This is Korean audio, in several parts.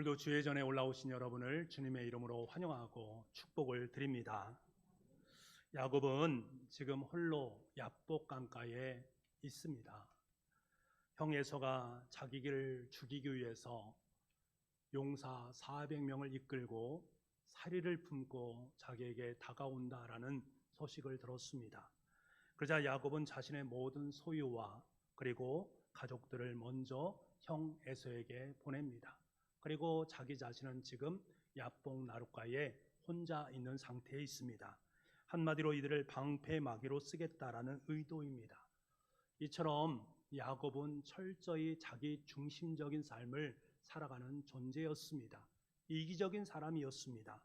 오늘도 주의 전에 올라오신 여러분을 주님의 이름으로 환영하고 축복을 드립니다. 야곱은 지금 홀로 야복 강가에 있습니다. 형 에서가 자기를 죽이기 위해서 용사 400명을 이끌고 사리를 품고 자기에게 다가온다라는 소식을 들었습니다. 그러자 야곱은 자신의 모든 소유와 그리고 가족들을 먼저 형 에서에게 보냅니다. 그리고 자기 자신은 지금 야복 나룻가에 혼자 있는 상태에 있습니다. 한마디로 이들을 방패막이로 쓰겠다라는 의도입니다. 이처럼 야곱은 철저히 자기 중심적인 삶을 살아가는 존재였습니다. 이기적인 사람이었습니다.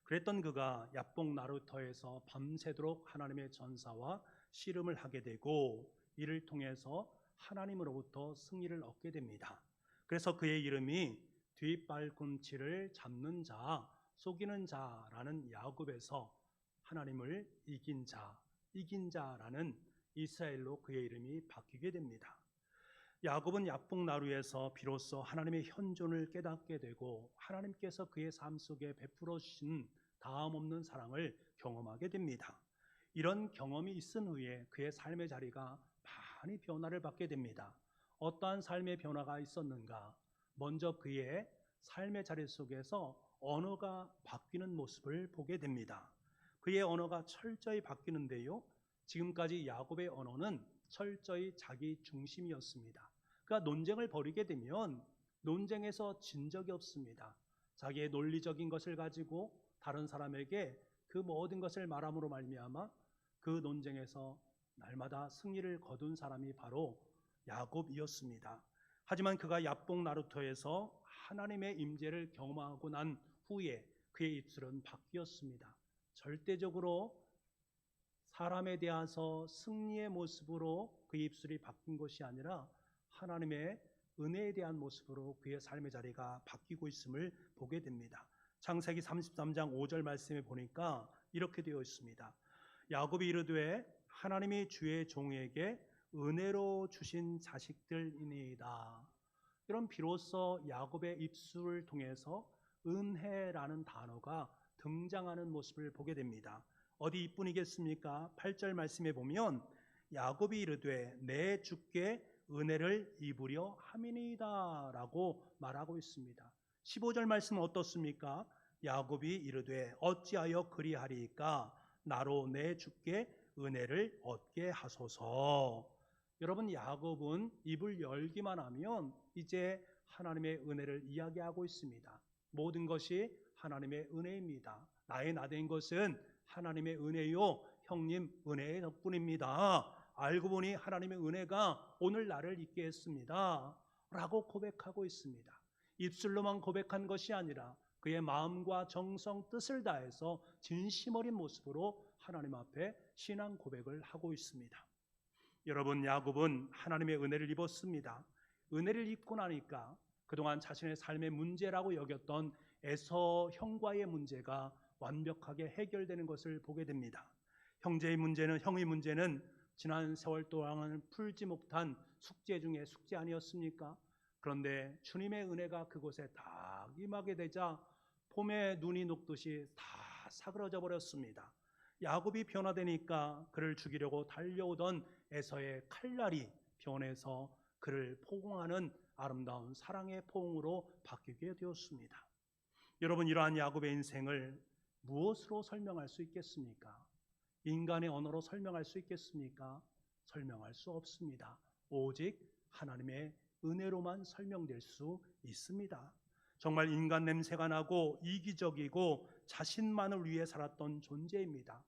그랬던 그가 야복 나루터에서 밤새도록 하나님의 전사와 씨름을 하게 되고 이를 통해서 하나님으로부터 승리를 얻게 됩니다. 그래서 그의 이름이 뒷발꿈치를 잡는 자, 속이는 자라는 야곱에서 하나님을 이긴 자라는 이스라엘로 그의 이름이 바뀌게 됩니다. 야곱은 야복 나루에서 비로소 하나님의 현존을 깨닫게 되고 하나님께서 그의 삶 속에 베풀어 주신 다함없는 사랑을 경험하게 됩니다. 이런 경험이 있은 후에 그의 삶의 자리가 많이 변화를 받게 됩니다. 어떠한 삶의 변화가 있었는가? 먼저 그의 삶의 자리 속에서 언어가 바뀌는 모습을 보게 됩니다. 그의 언어가 철저히 바뀌는데요, 지금까지 야곱의 언어는 철저히 자기 중심이었습니다. 그가 논쟁을 벌이게 되면 논쟁에서 진 적이 없습니다. 자기의 논리적인 것을 가지고 다른 사람에게 그 모든 것을 말함으로 말미암아 그 논쟁에서 날마다 승리를 거둔 사람이 바로 야곱이었습니다. 하지만 그가 야복 나루터에서 하나님의 임재를 경험하고 난 후에 그의 입술은 바뀌었습니다. 절대적으로 사람에 대해서 승리의 모습으로 그의 입술이 바뀐 것이 아니라 하나님의 은혜에 대한 모습으로 그의 삶의 자리가 바뀌고 있음을 보게 됩니다. 창세기 33장 5절 말씀에 보니까 이렇게 되어 있습니다. 야곱이 이르되 하나님이 주의 종에게 은혜로 주신 자식들이니이다. 이런 비로소 야곱의 입술을 통해서 은혜라는 단어가 등장하는 모습을 보게 됩니다. 어디 이뿐이겠습니까? 8절 말씀에 보면 야곱이 이르되 내 주께 은혜를 입으려 함이니이다 라고 말하고 있습니다. 15절 말씀은 어떻습니까? 야곱이 이르되 어찌하여 그리하리이까 나로 내 주께 은혜를 얻게 하소서. 여러분, 야곱은 입을 열기만 하면 이제 하나님의 은혜를 이야기하고 있습니다. 모든 것이 하나님의 은혜입니다. 나의 나된 것은 하나님의 은혜요, 형님 은혜의 덕분입니다. 알고 보니 하나님의 은혜가 오늘 나를 있게 했습니다 라고 고백하고 있습니다. 입술로만 고백한 것이 아니라 그의 마음과 정성, 뜻을 다해서 진심 어린 모습으로 하나님 앞에 신앙 고백을 하고 있습니다. 여러분, 야곱은 하나님의 은혜를 입었습니다. 은혜를 입고 나니까 그동안 자신의 삶의 문제라고 여겼던 에서 형과의 문제가 완벽하게 해결되는 것을 보게 됩니다. 형의 문제는 지난 세월 동안 풀지 못한 숙제 중에 숙제 아니었습니까? 그런데 주님의 은혜가 그곳에 딱 임하게 되자 봄에 눈이 녹듯이 다 사그러져 버렸습니다. 야곱이 변화되니까 그를 죽이려고 달려오던 에서의 칼날이 변해서 그를 포옹하는 아름다운 사랑의 포옹으로 바뀌게 되었습니다. 여러분, 이러한 야곱의 인생을 무엇으로 설명할 수 있겠습니까? 인간의 언어로 설명할 수 있겠습니까? 설명할 수 없습니다. 오직 하나님의 은혜로만 설명될 수 있습니다. 정말 인간 냄새가 나고 이기적이고 자신만을 위해 살았던 존재입니다.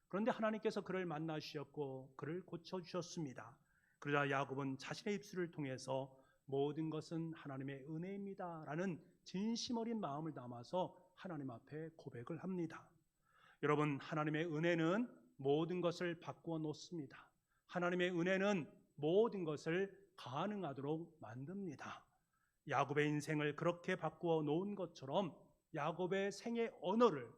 그런데 하나님께서 그를 만나주셨고 그를 고쳐주셨습니다. 그러자 야곱은 자신의 입술을 통해서 모든 것은 하나님의 은혜입니다 라는 진심 어린 마음을 담아서 하나님 앞에 고백을 합니다. 여러분, 하나님의 은혜는 모든 것을 바꾸어 놓습니다. 하나님의 은혜는 모든 것을 가능하도록 만듭니다. 야곱의 인생을 그렇게 바꾸어 놓은 것처럼 야곱의 생의 언어를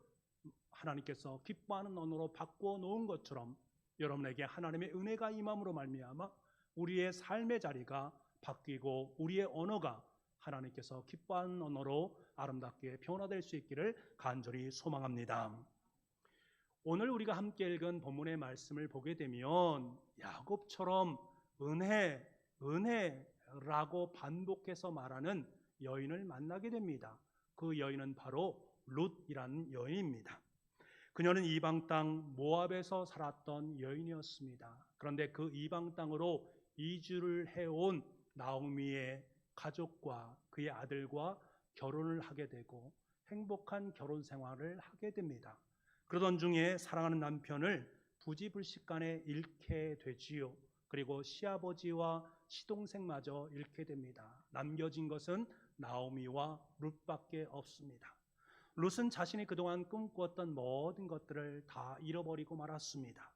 하나님께서 기뻐하는 언어로 바꾸어 놓은 것처럼 여러분에게 하나님의 은혜가 임함으로 말미암아 우리의 삶의 자리가 바뀌고 우리의 언어가 하나님께서 기뻐하는 언어로 아름답게 변화될 수 있기를 간절히 소망합니다. 오늘 우리가 함께 읽은 본문의 말씀을 보게 되면 야곱처럼 은혜, 은혜라고 반복해서 말하는 여인을 만나게 됩니다. 그 여인은 바로 룻이라는 여인입니다. 그녀는 이방 땅 모압에서 살았던 여인이었습니다. 그런데 그 이방 땅으로 이주를 해온 나오미의 가족과 그의 아들과 결혼을 하게 되고 행복한 결혼 생활을 하게 됩니다. 그러던 중에 사랑하는 남편을 부지불식간에 잃게 되지요. 그리고 시아버지와 시동생마저 잃게 됩니다. 남겨진 것은 나오미와 룻밖에 없습니다. 룻은 자신이 그동안 꿈꾸었던 모든 것들을 다 잃어버리고 말았습니다.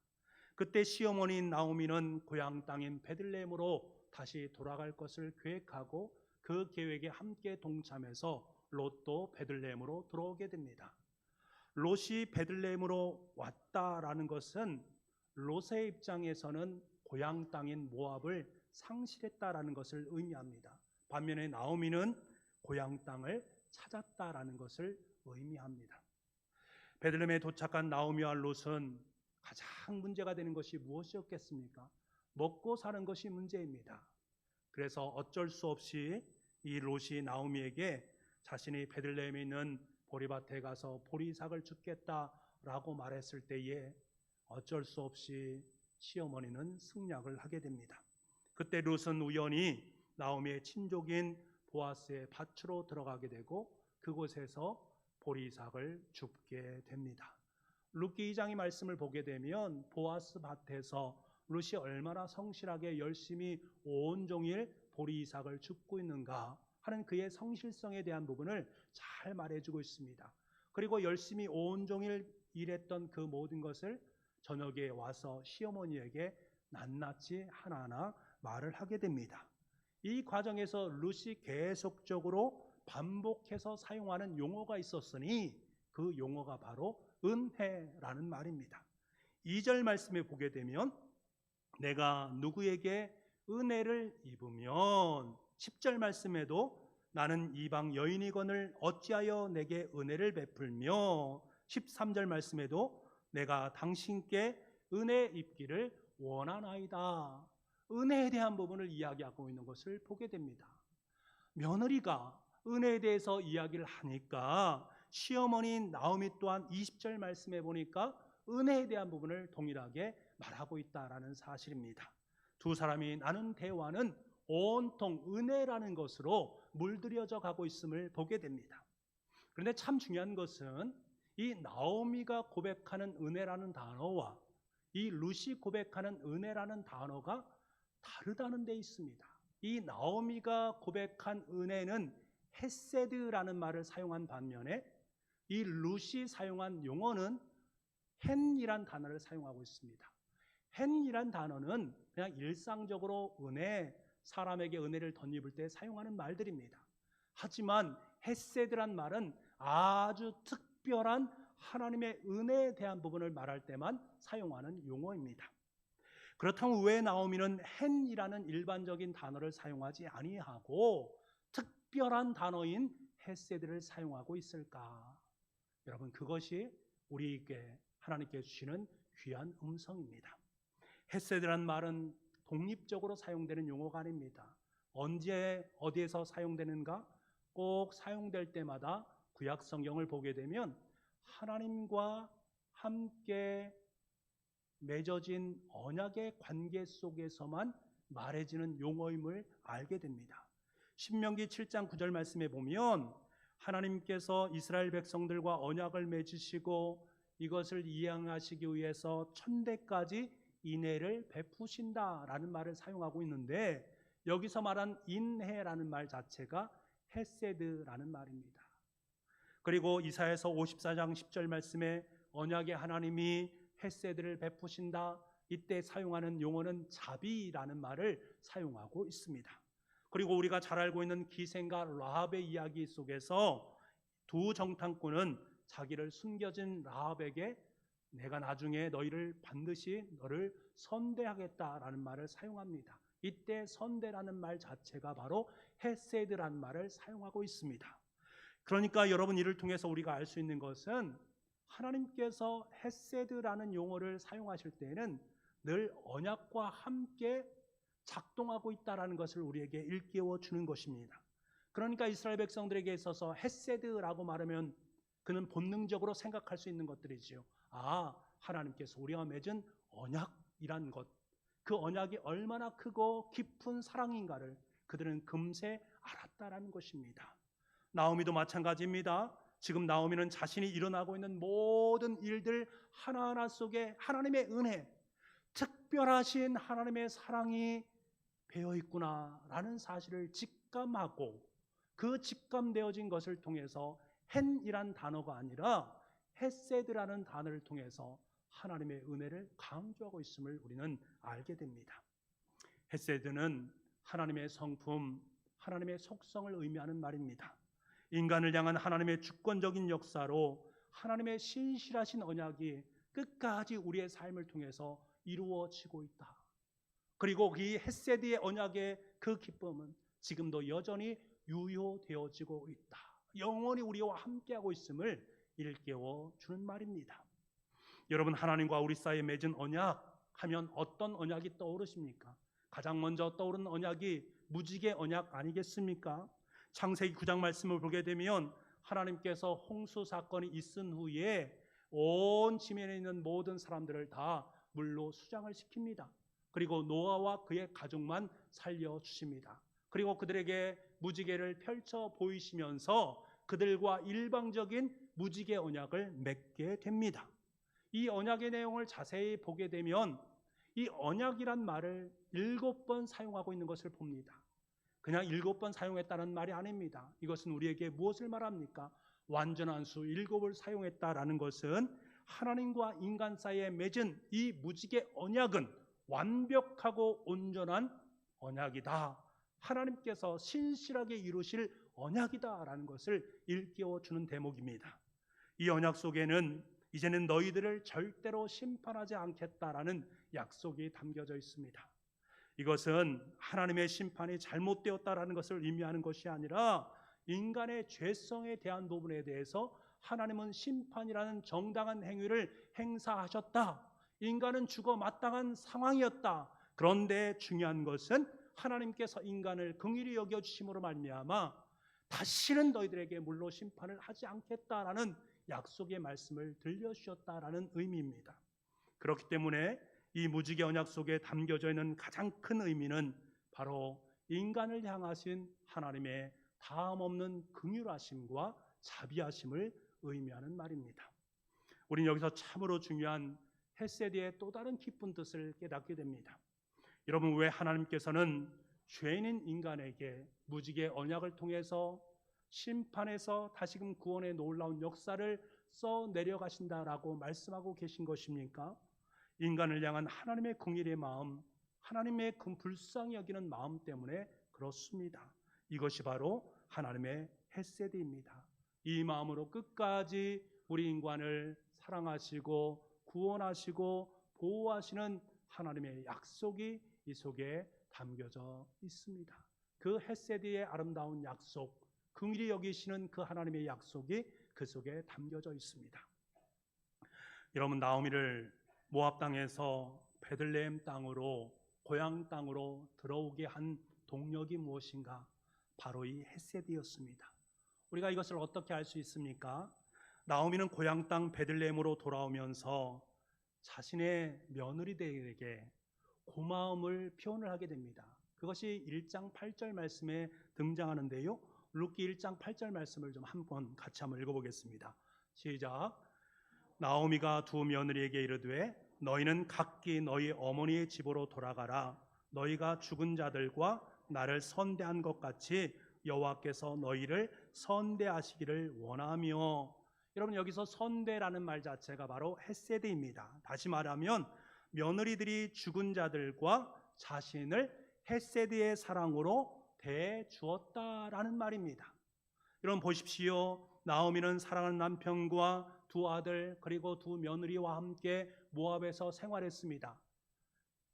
그때 시어머니인 나오미는 고향 땅인 베들레헴으로 다시 돌아갈 것을 계획하고 그 계획에 함께 동참해서 롯도 베들레헴으로 들어오게 됩니다. 롯이 베들레헴으로 왔다라는 것은 롯의 입장에서는 고향 땅인 모압을 상실했다라는 것을 의미합니다. 반면에 나오미는 고향 땅을 찾았다라는 것을 의미합니다. 베들레헴에 도착한 나오미와 롯은 가장 문제가 되는 것이 무엇이었겠습니까? 먹고 사는 것이 문제입니다. 그래서 어쩔 수 없이 이 롯이 나오미에게 자신이 베들레헴에 있는 보리밭에 가서 보리삭을 줍겠다라고 말했을 때에 어쩔 수 없이 시어머니는 승낙을 하게 됩니다. 그때 롯은 우연히 나오미의 친족인 보아스의 밭으로 들어가게 되고 그곳에서 보리삭을 줍게 됩니다. 룻기 2장의 말씀을 보게 되면 보아스 밭에서 룻이 얼마나 성실하게 열심히 온종일 보리삭을 줍고 있는가 하는 그의 성실성에 대한 부분을 잘 말해주고 있습니다. 그리고 열심히 온종일 일했던 그 모든 것을 저녁에 와서 시어머니에게 낱낱이 하나하나 말을 하게 됩니다. 이 과정에서 룻이 계속적으로 반복해서 사용하는 용어가 있었으니 그 용어가 바로 은혜라는 말입니다. 2절 말씀에 보게 되면 내가 누구에게 은혜를 입으면 10절 말씀에도 나는 이방 여인이거늘 어찌하여 내게 은혜를 베풀며 13절 말씀에도 내가 당신께 은혜 입기를 원하나이다. 은혜에 대한 부분을 이야기하고 있는 것을 보게 됩니다. 며느리가 은혜에 대해서 이야기를 하니까 시어머니인 나오미 또한 20절 말씀에 보니까 은혜에 대한 부분을 동일하게 말하고 있다라는 사실입니다. 두 사람이 나눈 대화는 온통 은혜라는 것으로 물들여져 가고 있음을 보게 됩니다. 그런데 참 중요한 것은 이 나오미가 고백하는 은혜라는 단어와 이 룻이 고백하는 은혜라는 단어가 다르다는 데 있습니다. 이 나오미가 고백한 은혜는 헤세드라는 말을 사용한 반면에 이 룻이 사용한 용어는 헨이란 단어를 사용하고 있습니다. 헨이란 단어는 그냥 일상적으로 은혜, 사람에게 은혜를 덧입을 때 사용하는 말들입니다. 하지만 헤세드란 말은 아주 특별한 하나님의 은혜에 대한 부분을 말할 때만 사용하는 용어입니다. 그렇다면 왜 나오미는 헨이라는 일반적인 단어를 사용하지 아니하고 특별한 단어인 헤세드를 사용하고 있을까? 여러분, 그것이 우리에게 하나님께 주시는 귀한 음성입니다. 헤세드란 말은 독립적으로 사용되는 용어가 아닙니다. 언제 어디에서 사용되는가? 꼭 사용될 때마다 구약 성경을 보게 되면 하나님과 함께 맺어진 언약의 관계 속에서만 말해지는 용어임을 알게 됩니다. 신명기 7장 9절 말씀에 보면 하나님께서 이스라엘 백성들과 언약을 맺으시고 이것을 이행하시기 위해서 천대까지 인애를 베푸신다라는 말을 사용하고 있는데 여기서 말한 인해라는 말 자체가 헤세드라는 말입니다. 그리고 이사야서 54장 10절 말씀에 언약의 하나님이 헤세드를 베푸신다. 이때 사용하는 용어는 자비라는 말을 사용하고 있습니다. 그리고 우리가 잘 알고 있는 기생과 라합의 이야기 속에서 두 정탐꾼은 자기를 숨겨진 라합에게 내가 나중에 너희를 반드시 너를 선대하겠다라는 말을 사용합니다. 이때 선대라는 말 자체가 바로 헤세드라는 말을 사용하고 있습니다. 그러니까 여러분, 이를 통해서 우리가 알 수 있는 것은 하나님께서 헤세드라는 용어를 사용하실 때에는 늘 언약과 함께 작동하고 있다라는 것을 우리에게 일깨워 주는 것입니다. 그러니까 이스라엘 백성들에게 있어서 헤세드라고 말하면 그는 본능적으로 생각할 수 있는 것들이지요. 하나님께서 우리와 맺은 언약이란 것, 그 언약이 얼마나 크고 깊은 사랑인가를 그들은 금세 알았다라는 것입니다. 나오미도 마찬가지입니다. 지금 나오미는 자신이 일어나고 있는 모든 일들 하나하나 속에 하나님의 은혜, 특별하신 하나님의 사랑이 배어 있구나라는 사실을 직감하고, 그 직감되어진 것을 통해서 헨이란 단어가 아니라 헤세드라는 단어를 통해서 하나님의 은혜를 강조하고 있음을 우리는 알게 됩니다. 헤세드는 하나님의 성품, 하나님의 속성을 의미하는 말입니다. 인간을 향한 하나님의 주권적인 역사로 하나님의 신실하신 언약이 끝까지 우리의 삶을 통해서 이루어지고 있다. 그리고 이 헤세드의 언약의 그 기쁨은 지금도 여전히 유효되어지고 있다. 영원히 우리와 함께하고 있음을 일깨워 주는 말입니다. 여러분, 하나님과 우리 사이에 맺은 언약 하면 어떤 언약이 떠오르십니까? 가장 먼저 떠오르는 언약이 무지개 언약 아니겠습니까? 창세기 9장 말씀을 보게 되면 하나님께서 홍수 사건이 있은 후에 온 지면에 있는 모든 사람들을 다 물로 수장을 시킵니다. 그리고 노아와 그의 가족만 살려주십니다. 그리고 그들에게 무지개를 펼쳐 보이시면서 그들과 일방적인 무지개 언약을 맺게 됩니다. 이 언약의 내용을 자세히 보게 되면 이 언약이란 말을 7번 사용하고 있는 것을 봅니다. 그냥 7번 사용했다는 말이 아닙니다. 이것은 우리에게 무엇을 말합니까? 완전한 수 7을 사용했다라는 것은 하나님과 인간 사이에 맺은 이 무지개 언약은 완벽하고 온전한 언약이다. 하나님께서 신실하게 이루실 언약이다라는 것을 일깨워 주는 대목입니다. 이 언약 속에는 이제는 너희들을 절대로 심판하지 않겠다라는 약속이 담겨져 있습니다. 이것은 하나님의 심판이 잘못되었다라는 것을 의미하는 것이 아니라 인간의 죄성에 대한 부분에 대해서 하나님은 심판이라는 정당한 행위를 행사하셨다. 인간은 죽어 마땅한 상황이었다. 그런데 중요한 것은 하나님께서 인간을 긍휼히 여겨주심으로 말미암아 다시는 너희들에게 물로 심판을 하지 않겠다라는 약속의 말씀을 들려주셨다라는 의미입니다. 그렇기 때문에 이 무지개 언약 속에 담겨져 있는 가장 큰 의미는 바로 인간을 향하신 하나님의 다함없는 긍휼하심과 자비하심을 의미하는 말입니다. 우리는 여기서 참으로 중요한 헤세드의 또 다른 깊은 뜻을 깨닫게 됩니다. 여러분, 왜 하나님께서는 죄인인 인간에게 무지개 언약을 통해서 심판에서 다시금 구원의 놀라운 역사를 써 내려가신다라고 말씀하고 계신 것입니까? 인간을 향한 하나님의 긍휼의 마음, 하나님의 그 불쌍히 여기는 마음 때문에 그렇습니다. 이것이 바로 하나님의 헤세드입니다. 이 마음으로 끝까지 우리 인간을 사랑하시고 구원하시고 보호하시는 하나님의 약속이 이 속에 담겨져 있습니다. 그 헤세드의 아름다운 약속, 긍휼히 여기시는 그 하나님의 약속이 그 속에 담겨져 있습니다. 여러분, 나오미를 모압 땅에서 베들레헴 땅으로, 고향 땅으로 들어오게 한 동력이 무엇인가? 바로 이 헤세드였습니다. 우리가 이것을 어떻게 알 수 있습니까? 나오미는 고향 땅 베들레헴으로 돌아오면서 자신의 며느리들에게 고마움을 표현을 하게 됩니다. 그것이 1장 8절 말씀에 등장하는데요. 룻기 1장 8절 말씀을 좀 한번 같이 한번 읽어보겠습니다. 시작. 나오미가 두 며느리에게 이르되 너희는 각기 너희 어머니의 집으로 돌아가라. 너희가 죽은 자들과 나를 선대한 것 같이 여호와께서 너희를 선대하시기를 원하며. 여러분, 여기서 선대라는 말 자체가 바로 헤세드입니다. 다시 말하면 며느리들이 죽은 자들과 자신을 헤세드의 사랑으로 대주었다라는 말입니다. 여러분 보십시오. 나오미는 사랑하는 남편과 두 아들 그리고 두 며느리와 함께 모압에서 생활했습니다.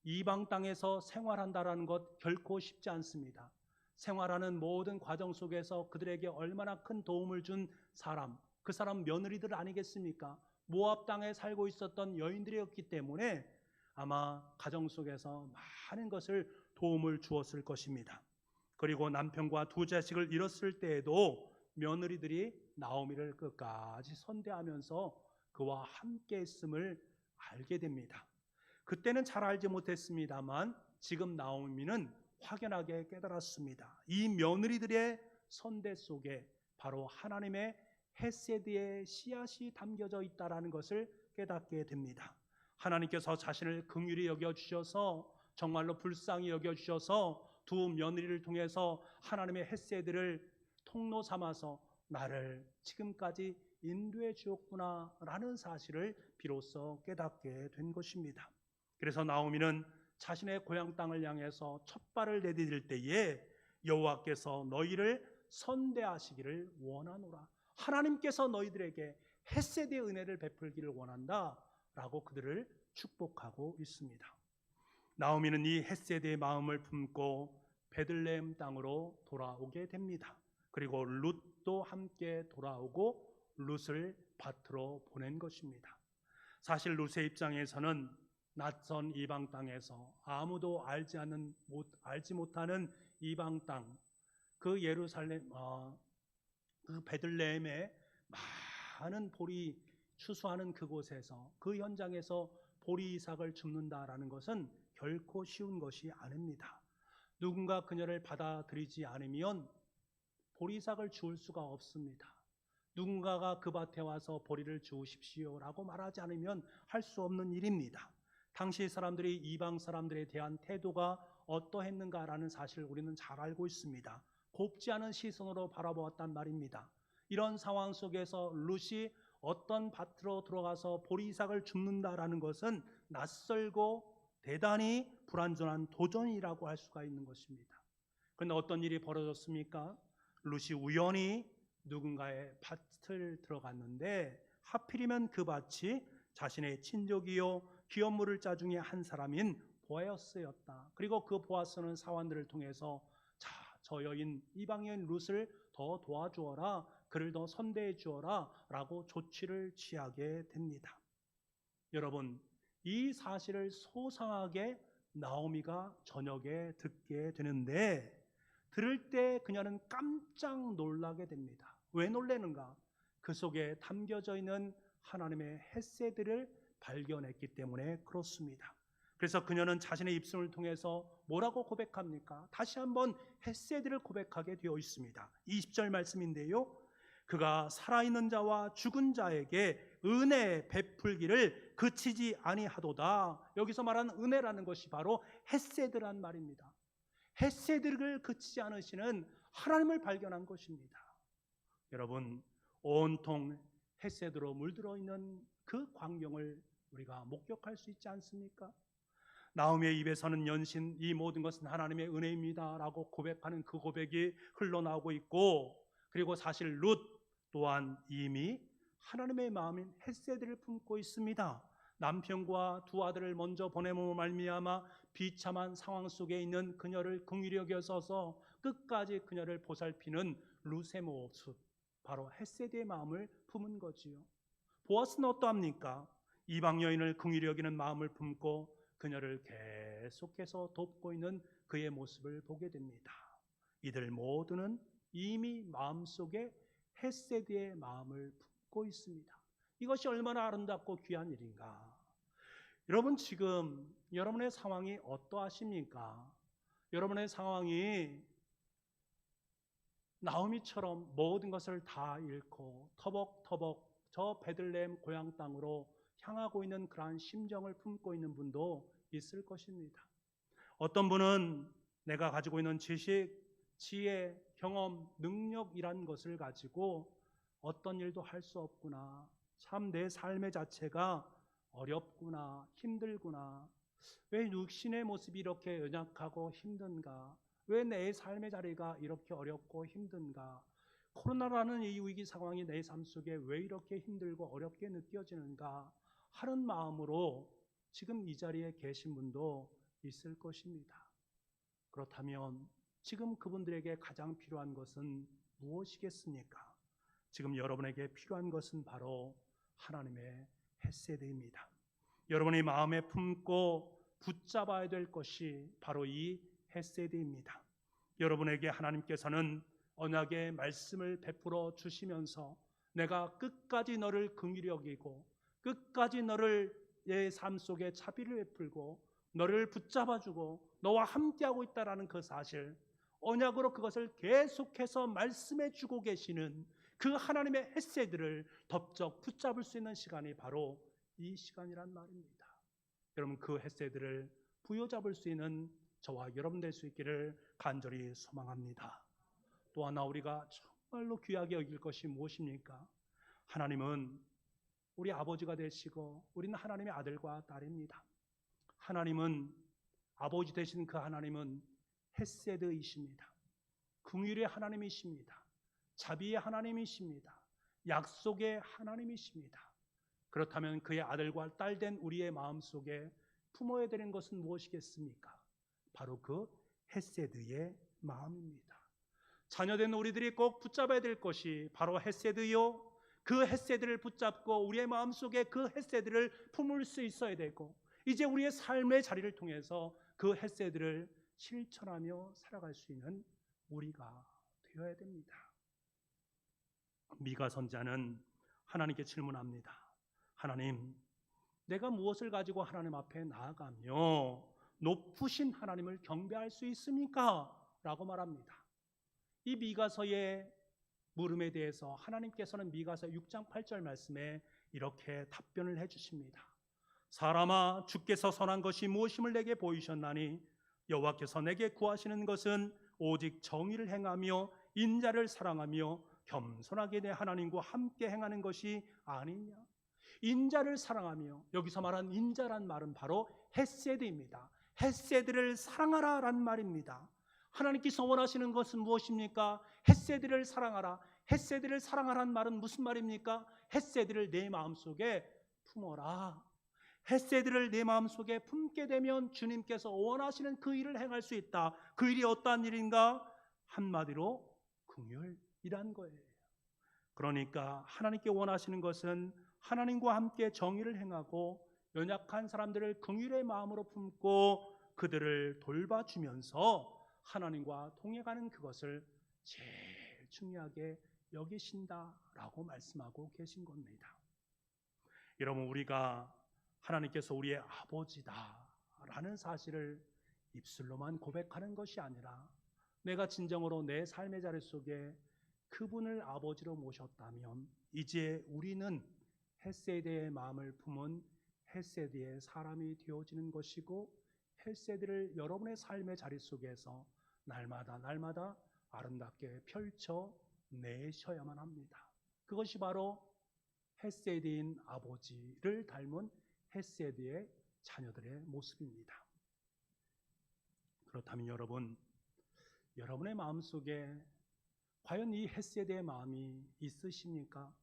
이방 땅에서 생활한다라는 것 결코 쉽지 않습니다. 생활하는 모든 과정 속에서 그들에게 얼마나 큰 도움을 준 사람, 그 사람 며느리들 아니겠습니까? 모압 땅에 살고 있었던 여인들이었기 때문에 아마 가정 속에서 많은 것을 도움을 주었을 것입니다. 그리고 남편과 두 자식을 잃었을 때에도 며느리들이 나오미를 끝까지 선대하면서 그와 함께 있음을 알게 됩니다. 그때는 잘 알지 못했습니다만 지금 나오미는 확연하게 깨달았습니다. 이 며느리들의 선대 속에 바로 하나님의 헤세드의 씨앗이 담겨져 있다는 것을 깨닫게 됩니다. 하나님께서 자신을 긍휼히 여겨주셔서 정말로 불쌍히 여겨주셔서 두 며느리를 통해서 하나님의 헤세드를 통로 삼아서 나를 지금까지 인도해 주었구나라는 사실을 비로소 깨닫게 된 것입니다. 그래서 나오미는 자신의 고향 땅을 향해서 첫 발을 내디딜 때에 여호와께서 너희를 선대하시기를 원하노라. 하나님께서 너희들에게 헤세드의 은혜를 베풀기를 원한다라고 그들을 축복하고 있습니다. 나오미는 이 헤세드의 마음을 품고 베들레헴 땅으로 돌아오게 됩니다. 그리고 룻도 함께 돌아오고 룻을 밭으로 보낸 것입니다. 사실 룻의 입장에서는 낯선 이방 땅에서 아무도 알지 못하는 이방 땅, 그 예루살렘, 그 베들레헴에 많은 보리 추수하는 그곳에서 그 현장에서 보리 이삭을 줍는다라는 것은 결코 쉬운 것이 아닙니다. 누군가 그녀를 받아들이지 않으면 보리 이삭을 주울 수가 없습니다. 누군가가 그 밭에 와서 보리를 주우십시오라고 말하지 않으면 할 수 없는 일입니다. 당시 사람들이 이방 사람들에 대한 태도가 어떠했는가라는 사실을 우리는 잘 알고 있습니다. 곱지 않은 시선으로 바라보았단 말입니다. 이런 상황 속에서 룻이 어떤 밭으로 들어가서 보리 이삭을 줍는다라는 것은 낯설고 대단히 불완전한 도전이라고 할 수가 있는 것입니다. 그런데 어떤 일이 벌어졌습니까? 룻이 우연히 누군가의 밭을 들어갔는데 하필이면 그 밭이 자신의 친족이요 기업물을 자 중에 한 사람인 보아스였다. 그리고 그 보아스는 사원들을 통해서 자, 저 여인 이방 여인 룻을 더 도와주어라, 그를 더 선대해 주어라 라고 조치를 취하게 됩니다. 여러분, 이 사실을 소상하게 나오미가 저녁에 듣게 되는데 들을 때 그녀는 깜짝 놀라게 됩니다. 왜 놀라는가? 그 속에 담겨져 있는 하나님의 헤세드를 발견했기 때문에 그렇습니다. 그래서 그녀는 자신의 입술을 통해서 뭐라고 고백합니까? 다시 한번 헤세드를 고백하게 되어 있습니다. 20절 말씀인데요. 그가 살아있는 자와 죽은 자에게 은혜 베풀기를 그치지 아니하도다. 여기서 말하는 은혜라는 것이 바로 헤세드란 말입니다. 헤세드를 그치지 않으시는 하나님을 발견한 것입니다. 여러분, 온통 헤세드로 물들어 있는 그 광경을 우리가 목격할 수 있지 않습니까? 나오미의 입에서는 연신 이 모든 것은 하나님의 은혜입니다 라고 고백하는 그 고백이 흘러나오고 있고, 그리고 사실 룻 또한 이미 하나님의 마음인 헤세드를 품고 있습니다. 남편과 두 아들을 먼저 보내므로 말미암아 비참한 상황 속에 있는 그녀를 긍휼히 여겨서 끝까지 그녀를 보살피는 룻의 모습, 바로 헤세드의 마음을 품은 거지요. 보아스는 어떠합니까? 이방 여인을 긍휼히 여기는 마음을 품고 그녀를 계속해서 돕고 있는 그의 모습을 보게 됩니다. 이들 모두는 이미 마음속에 헤세드의 마음을 품고 있습니다. 이것이 얼마나 아름답고 귀한 일인가. 여러분, 지금 여러분의 상황이 어떠하십니까? 여러분의 상황이 나오미처럼 모든 것을 다 잃고 터벅터벅 저 베들레헴 고향 땅으로 향하고 있는 그러한 심정을 품고 있는 분도 있을 것입니다. 어떤 분은 내가 가지고 있는 지식, 지혜, 경험, 능력이란 것을 가지고 어떤 일도 할 수 없구나, 참 내 삶의 자체가 어렵구나, 힘들구나, 왜 육신의 모습이 이렇게 연약하고 힘든가, 왜 내 삶의 자리가 이렇게 어렵고 힘든가, 코로나라는 이 위기 상황이 내 삶 속에 왜 이렇게 힘들고 어렵게 느껴지는가 하는 마음으로 지금 이 자리에 계신 분도 있을 것입니다. 그렇다면 지금 그분들에게 가장 필요한 것은 무엇이겠습니까? 지금 여러분에게 필요한 것은 바로 하나님의 헤세드입니다. 여러분이 마음에 품고 붙잡아야 될 것이 바로 이 헤세드입니다. 여러분에게 하나님께서는 언약의 말씀을 베풀어 주시면서 내가 끝까지 너를 긍휼히 여기고 끝까지 너를 내 삶 속에 자비를 베풀고 너를 붙잡아주고 너와 함께하고 있다라는 그 사실, 언약으로 그것을 계속해서 말씀해 주고 계시는 그 하나님의 헤세드를 덥적 붙잡을 수 있는 시간이 바로 이 시간이란 말입니다. 여러분, 그 헤세드를 부여잡을 수 있는 저와 여러분 될 수 있기를 간절히 소망합니다. 또 하나 우리가 정말로 귀하게 여길 것이 무엇입니까? 하나님은 우리 아버지가 되시고 우리는 하나님의 아들과 딸입니다. 하나님은, 아버지 되신 그 하나님은 헤세드이십니다. 긍휼의 하나님이십니다. 자비의 하나님이십니다. 약속의 하나님이십니다. 그렇다면 그의 아들과 딸된 우리의 마음속에 품어야 되는 것은 무엇이겠습니까? 바로 그 헤세드의 마음입니다. 자녀된 우리들이 꼭 붙잡아야 될 것이 바로 헤세드요, 그 헤세드를 붙잡고 우리의 마음속에 그 헤세드를 품을 수 있어야 되고, 이제 우리의 삶의 자리를 통해서 그 헤세드를 실천하며 살아갈 수 있는 우리가 되어야 됩니다. 미가 선지자는 하나님께 질문합니다. 하나님, 내가 무엇을 가지고 하나님 앞에 나아가며 높으신 하나님을 경배할 수 있습니까? 라고 말합니다. 이 미가서의 물음에 대해서 하나님께서는 미가서 6장 8절 말씀에 이렇게 답변을 해주십니다. 사람아, 주께서 선한 것이 무엇임을 내게 보이셨나니 여호와께서 내게 구하시는 것은 오직 정의를 행하며 인자를 사랑하며 겸손하게 내 하나님과 함께 행하는 것이 아니냐. 인자를 사랑하며, 여기서 말한 인자란 말은 바로 헤세드입니다. 헤세드를 사랑하라란 말입니다. 하나님께서 원하시는 것은 무엇입니까? 헤세드를 사랑하라. 헤세드를 사랑하라는 말은 무슨 말입니까? 헤세드를 내 마음속에 품어라. 헤세드를 내 마음속에 품게 되면 주님께서 원하시는 그 일을 행할 수 있다. 그 일이 어떠한 일인가? 한마디로 긍휼이란 거예요. 그러니까 하나님께 원하시는 것은 하나님과 함께 정의를 행하고 연약한 사람들을 긍휼의 마음으로 품고 그들을 돌봐주면서 하나님과 동행하는 그것을 제일 중요하게 여기신다라고 말씀하고 계신 겁니다. 여러분, 우리가 하나님께서 우리의 아버지다라는 사실을 입술로만 고백하는 것이 아니라 내가 진정으로 내 삶의 자리 속에 그분을 아버지로 모셨다면 이제 우리는 헤세드의 마음을 품은 헤세드의 사람이 되어지는 것이고, 헤세드를 여러분의 삶의 자리 속에서 날마다 아름답게 펼쳐내셔야만 합니다. 그것이 바로 헤세드인 아버지를 닮은 헤세드의 자녀들의 모습입니다. 그렇다면 여러분의 마음속에 과연 이 헤세드의 마음이 있으십니까?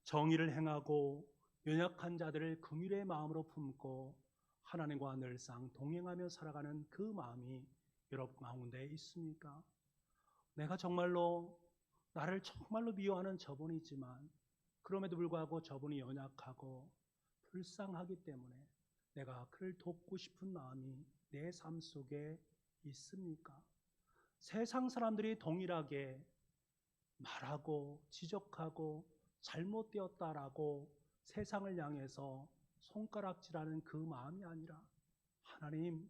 정의를 행하고 연약한 자들을 긍휼의 마음으로 품고 하나님과 늘상 동행하며 살아가는 그 마음이 여러분 가운데 있습니까? 내가 정말로 나를 정말로 미워하는 저분이지만 그럼에도 불구하고 저분이 연약하고 불쌍하기 때문에 내가 그를 돕고 싶은 마음이 내 삶 속에 있습니까? 세상 사람들이 동일하게 말하고 지적하고 잘못되었다라고 세상을 향해서 손가락질하는 그 마음이 아니라, 하나님,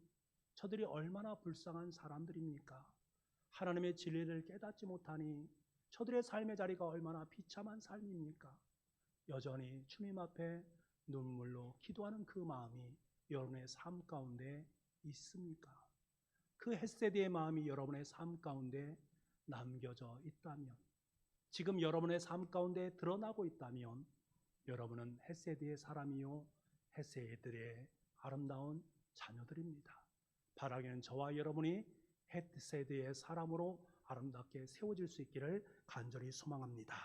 저들이 얼마나 불쌍한 사람들입니까? 하나님의 진리를 깨닫지 못하니 저들의 삶의 자리가 얼마나 비참한 삶입니까? 여전히 주님 앞에 눈물로 기도하는 그 마음이 여러분의 삶 가운데 있습니까? 그 헤세드의 마음이 여러분의 삶 가운데 남겨져 있다면, 지금 여러분의 삶 가운데 드러나고 있다면 여러분은 헤세드의 사람이요 헤세드의 아름다운 자녀들입니다. 바라기는 저와 여러분이 헤세드의 사람으로 아름답게 세워질 수 있기를 간절히 소망합니다.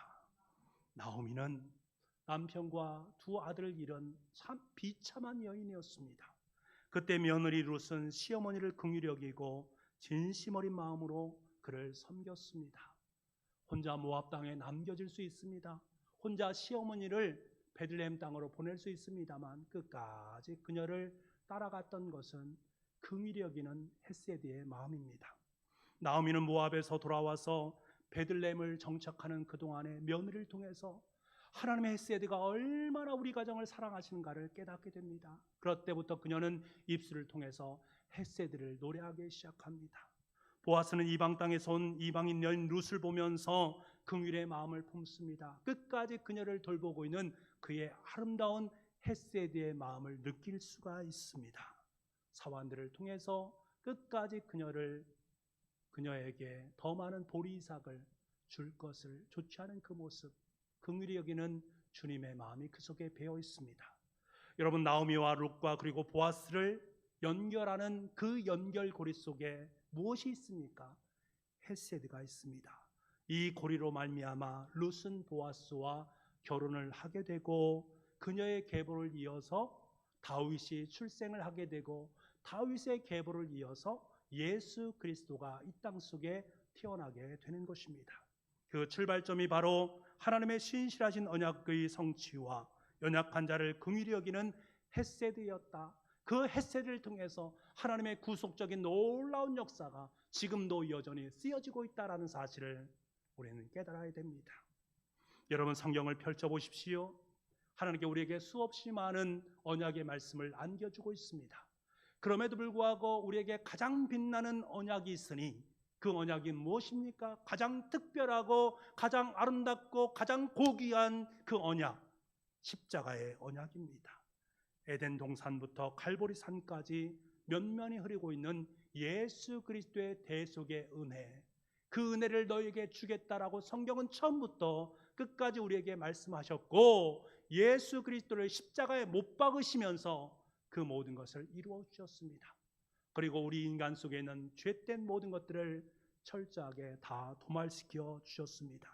나오미는 남편과 두 아들을 잃은 참 비참한 여인이었습니다. 그때 며느리 룻은 시어머니를 긍휼히 여기고 진심 어린 마음으로 그를 섬겼습니다. 혼자 모압 땅에 남겨질 수 있습니다. 혼자 시어머니를 베들레헴 땅으로 보낼 수 있습니다만 끝까지 그녀를 따라갔던 것은 긍휼히 여기는 헷세드의 마음입니다. 나오미는 모압에서 돌아와서 베들레헴을 정착하는 그동안의 며느리를 통해서 하나님의 헷세드가 얼마나 우리 가정을 사랑하시는가를 깨닫게 됩니다. 그럴 때부터 그녀는 입술을 통해서 헷세드를 노래하기 시작합니다. 보아스는 이방 땅에서 온 이방인 여인 룻을 보면서 긍휼의 마음을 품습니다. 끝까지 그녀를 돌보고 있는 그의 아름다운 헷세드의 마음을 느낄 수가 있습니다. 사환들을 통해서 끝까지 그녀에게 더 많은 보리이삭을 줄 것을 조치하는 그 모습, 긍휼히 여기는 주님의 마음이 그 속에 배어 있습니다. 여러분, 나오미와 룻과 그리고 보아스를 연결하는 그 연결고리 속에 무엇이 있습니까? 헷세드가 있습니다. 이 고리로 말미암아 룻은 보아스와 결혼을 하게 되고 그녀의 계보를 이어서 다윗이 출생을 하게 되고 다윗의 계보를 이어서 예수 그리스도가 이 땅 속에 태어나게 되는 것입니다. 그 출발점이 바로 하나님의 신실하신 언약의 성취와 연약한 자를 긍휼히 여기는 헷세드였다. 그 헷세드를 통해서 하나님의 구속적인 놀라운 역사가 지금도 여전히 쓰여지고 있다는 사실을 우리는 깨달아야 됩니다. 여러분, 성경을 펼쳐보십시오. 하나님께 우리에게 수없이 많은 언약의 말씀을 안겨주고 있습니다. 그럼에도 불구하고 우리에게 가장 빛나는 언약이 있으니 그 언약이 무엇입니까? 가장 특별하고 가장 아름답고 가장 고귀한 그 언약, 십자가의 언약입니다. 에덴 동산부터 갈보리 산까지 면면이 흐르고 있는 예수 그리스도의 대속의 은혜, 그 은혜를 너에게 주겠다라고 성경은 처음부터 끝까지 우리에게 말씀하셨고 예수 그리스도를 십자가에 못 박으시면서 그 모든 것을 이루어 주셨습니다. 그리고 우리 인간 속에 있는 죄된 모든 것들을 철저하게 다 도말시켜 주셨습니다.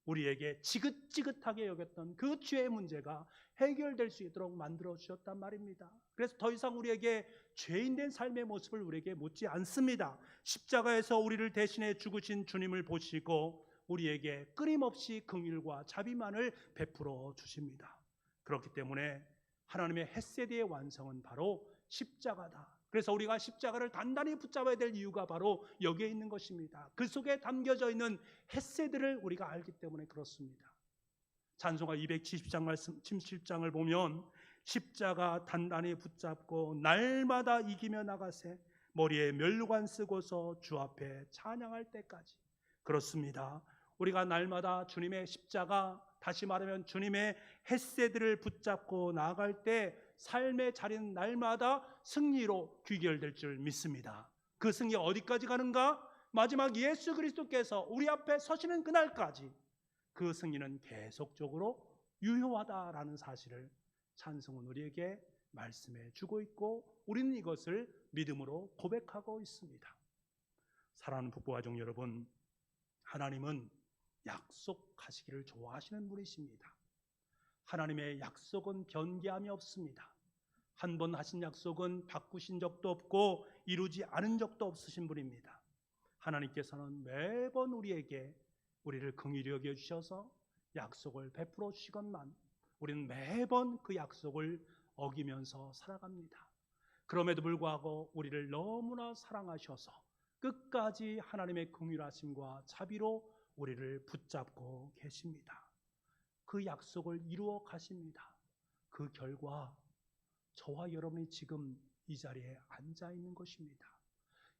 우리에게 지긋지긋하게 여겼던 그 죄의 문제가 해결될 수 있도록 만들어 주셨단 말입니다. 그래서 더 이상 우리에게 죄인된 삶의 모습을 우리에게 묻지 않습니다. 십자가에서 우리를 대신해 죽으신 주님을 보시고 우리에게 끊임없이 긍휼과 자비만을 베풀어 주십니다. 그렇기 때문에 하나님의 헷세드의 완성은 바로 십자가다. 그래서 우리가 십자가를 단단히 붙잡아야 될 이유가 바로 여기에 있는 것입니다. 그 속에 담겨져 있는 헷세드를 우리가 알기 때문에 그렇습니다. 찬송가 277장을 보면 십자가 단단히 붙잡고 날마다 이기며 나가세 머리에 멸관 쓰고서 주 앞에 찬양할 때까지. 그렇습니다. 우리가 날마다 주님의 십자가, 다시 말하면 주님의 헷세드를 붙잡고 나아갈 때 삶의 자리는 날마다 승리로 귀결될 줄 믿습니다. 그 승리가 어디까지 가는가? 마지막 예수 그리스도께서 우리 앞에 서시는 그날까지 그 승리는 계속적으로 유효하다라는 사실을 찬송은 우리에게 말씀해 주고 있고 우리는 이것을 믿음으로 고백하고 있습니다. 사랑하는 북부가족 여러분, 하나님은 약속하시기를 좋아하시는 분이십니다. 하나님의 약속은 변개함이 없습니다. 한 번 하신 약속은 바꾸신 적도 없고 이루지 않은 적도 없으신 분입니다. 하나님께서는 매번 우리를 긍휼히 여겨주셔서 약속을 베풀어 주시건만 우리는 매번 그 약속을 어기면서 살아갑니다. 그럼에도 불구하고 우리를 너무나 사랑하셔서 끝까지 하나님의 긍휼하심과 자비로 우리를 붙잡고 계십니다. 그 약속을 이루어 가십니다. 그 결과 저와 여러분이 지금 이 자리에 앉아 있는 것입니다.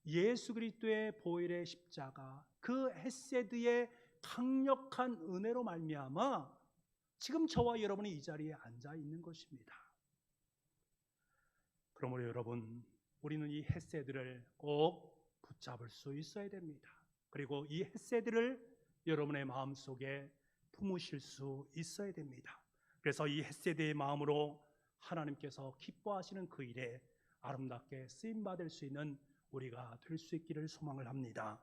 예수 그리스도의 보혈의 십자가, 그 헷세드의 강력한 은혜로 말미암아 지금 저와 여러분이 이 자리에 앉아 있는 것입니다. 그러므로 여러분, 우리는 이 헷세드를 꼭 붙잡을 수 있어야 됩니다. 그리고 이 헷세드를 여러분의 마음속에 품으실 수 있어야 됩니다. 그래서 이 헷세드의 마음으로 하나님께서 기뻐하시는 그 일에 아름답게 쓰임받을 수 있는 우리가 될 수 있기를 소망을 합니다.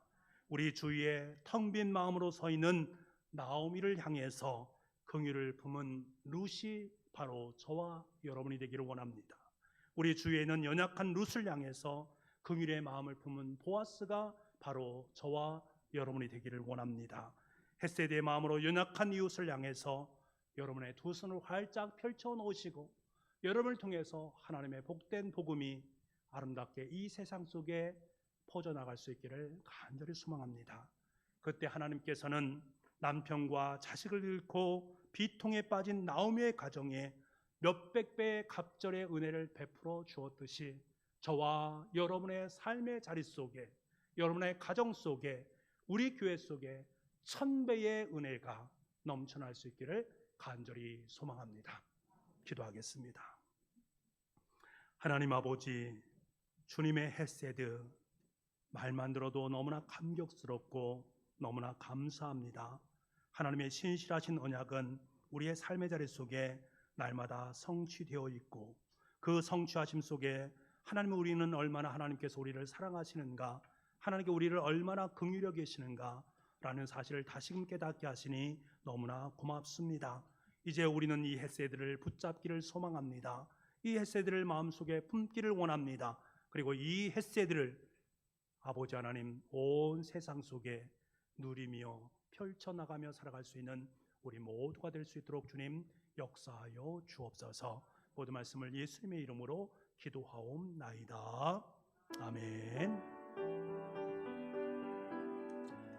우리 주위에 텅 빈 마음으로 서 있는 나오미를 향해서 긍휼을 품은 룻이 바로 저와 여러분이 되기를 원합니다. 우리 주위에 있는 연약한 룻을 향해서 긍휼의 마음을 품은 보아스가 바로 저와 여러분이 되기를 원합니다. 헤세드의 마음으로 연약한 이웃을 향해서 여러분의 두 손을 활짝 펼쳐 놓으시고 여러분을 통해서 하나님의 복된 복음이 아름답게 이 세상 속에 퍼져나갈 수 있기를 간절히 소망합니다. 그때 하나님께서는 남편과 자식을 잃고 비통에 빠진 나오미의 가정에 몇백 배의 갑절의 은혜를 베풀어 주었듯이 저와 여러분의 삶의 자리 속에, 여러분의 가정 속에, 우리 교회 속에 1000배의 은혜가 넘쳐날 수 있기를 간절히 소망합니다. 기도하겠습니다. 하나님 아버지, 주님의 헤세드 말만 들어도 너무나 감격스럽고 너무나 감사합니다. 하나님의 신실하신 언약은 우리의 삶의 자리 속에 날마다 성취되어 있고 그 성취하심 속에 하나님, 우리는 얼마나 하나님께서 우리를 사랑하시는가, 하나님께 우리를 얼마나 긍휼히 계시는가 라는 사실을 다시금 깨닫게 하시니 너무나 고맙습니다. 이제 우리는 이 헤세드를 붙잡기를 소망합니다. 이 헤세드를 마음속에 품기를 원합니다. 그리고 이 헤세드를 아버지 하나님 온 세상 속에 누리며 펼쳐나가며 살아갈 수 있는 우리 모두가 될 수 있도록 주님 역사하여 주옵소서. 모든 말씀을 예수님의 이름으로 기도하옵나이다. 아멘.